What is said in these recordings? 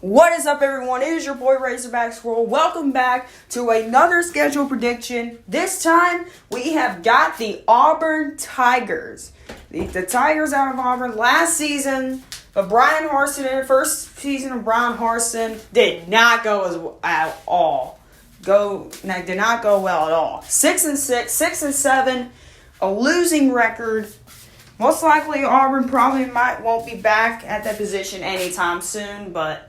What is up, everyone? It is your boy Razorback Squirrel. Welcome back to another schedule prediction. This time, we have got the Auburn Tigers. The Tigers out of Auburn last season. But Brian Harsin, in the first season of Brian Harsin, did not go at all. Did not go well at all. 6-6, 6-7, a losing record. Most likely, Auburn won't be back at that position anytime soon, But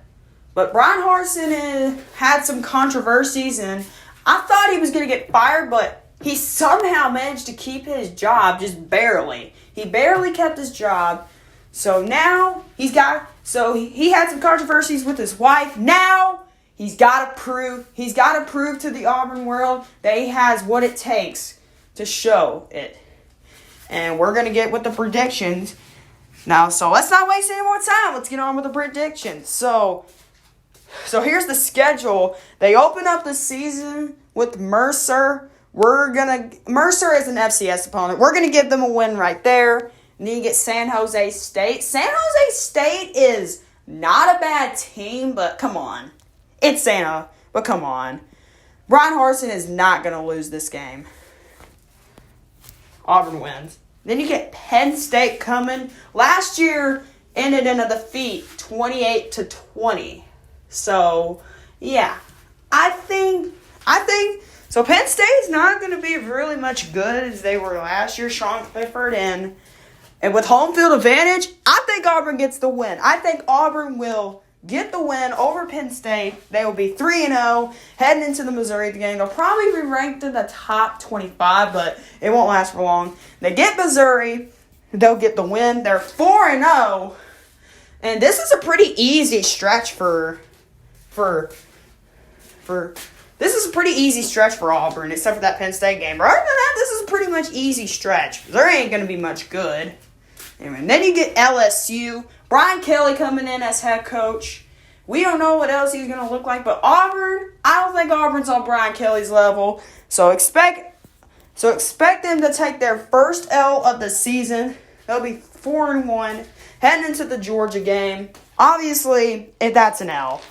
Brian Harsin had some controversies, and I thought he was going to get fired, but he somehow managed to keep his job, just barely. He barely kept his job. So now he had some controversies with his wife. Now he's got to prove to the Auburn world that he has what it takes to show it. And we're going to get with the predictions now. So let's not waste any more time. Let's get on with the predictions. So here's the schedule. They open up the season with Mercer. Mercer is an FCS opponent. We're gonna give them a win right there. And then you get San Jose State. San Jose State is not a bad team, but come on. It's Santa, but come on. Brian Harsin is not gonna lose this game. Auburn wins. Then you get Penn State coming. Last year ended in a defeat, 28-20. So, yeah, I think so. Penn State's not going to be really much good as they were last year. Sean Clifford and with home field advantage, I think Auburn gets the win. I think Auburn will get the win over Penn State. They will be 3-0 heading into the Missouri game. They'll probably be ranked in the top 25, but it won't last for long. They get Missouri. They'll get the win. They're 4-0, and this is a pretty easy stretch for this is a pretty easy stretch for Auburn, except for that Penn State game. But other than that, this is a pretty much easy stretch. There ain't going to be much good. Anyway, and then you get LSU. Brian Kelly coming in as head coach. We don't know what else he's going to look like, but Auburn, I don't think Auburn's on Brian Kelly's level. So expect them to take their first L of the season. They'll be 4-1 heading into the Georgia game. Obviously, that's an L.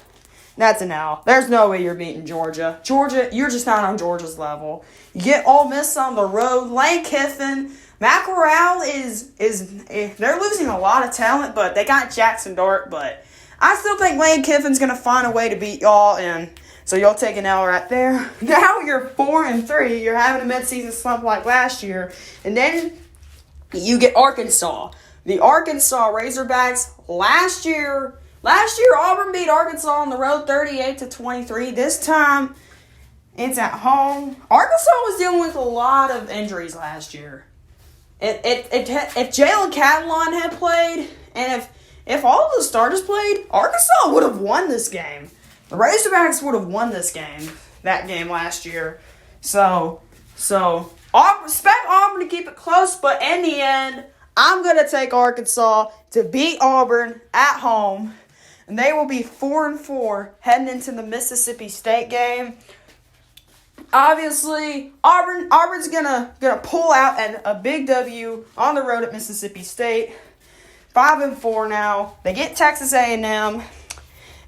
That's an L. There's no way you're beating Georgia. You're just not on Georgia's level. You get Ole Miss on the road. Lane Kiffin, Matt Corral they're losing a lot of talent, but they got Jackson Dart. But I still think Lane Kiffin's going to find a way to beat y'all, and so you'll take an L right there. Now you're 4-3. You're having a midseason slump like last year. And then you get Arkansas. The Arkansas Razorbacks last year, Auburn beat Arkansas on the road 38-23. This time, it's at home. Arkansas was dealing with a lot of injuries last year. If Jalen Catalon had played, and if all of the starters played, Arkansas would have won this game. The Razorbacks would have won that game last year. So expect Auburn to keep it close, but in the end, I'm going to take Arkansas to beat Auburn at home. And they will be 4-4 heading into the Mississippi State game. Obviously, Auburn's gonna pull out a big W on the road at Mississippi State. 5-4 now. They get Texas A&M.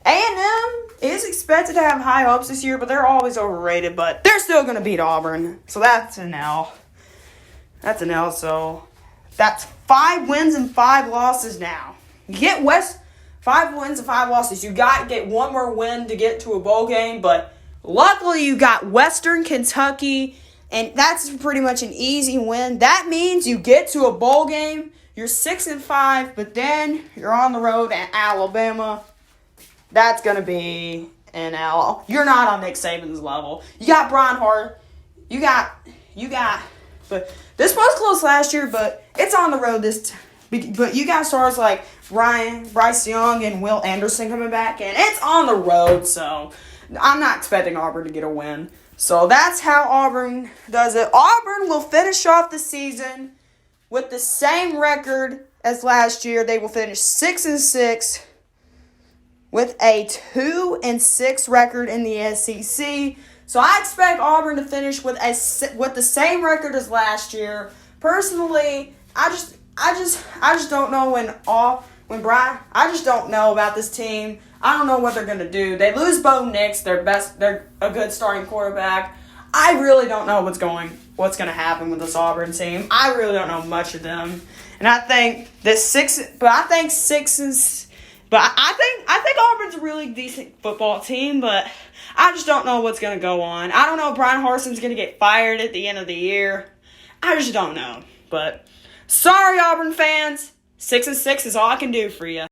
A&M is expected to have high hopes this year, but they're always overrated. But they're still gonna beat Auburn, so that's an L. That's an L. So that's 5 wins and 5 losses now. You get 5 wins and 5 losses. You got to get one more win to get to a bowl game, but luckily you got Western Kentucky, and that's pretty much an easy win. That means you get to a bowl game, you're 6-5, but then you're on the road at Alabama. That's going to be an L. You're not on Nick Saban's level. You got Brian Hart. You got, but this was close last year, but it's on the road this time. But you got stars like Bryce Young and Will Anderson coming back, and it's on the road, so I'm not expecting Auburn to get a win. So that's how Auburn does it. Auburn will finish off the season with the same record as last year. They will finish 6-6 with a 2-6 record in the SEC. So I expect Auburn to finish with the same record as last year. Personally, I just don't know I just don't know about this team. I don't know what they're gonna do. They lose Bo Nix, they're a good starting quarterback. I really don't know what's gonna happen with this Auburn team. I really don't know much of them. And I think I think Auburn's a really decent football team, but I just don't know what's gonna go on. I don't know if Brian Harson's gonna get fired at the end of the year. I just don't know. But sorry, Auburn fans. 6-6 is all I can do for you.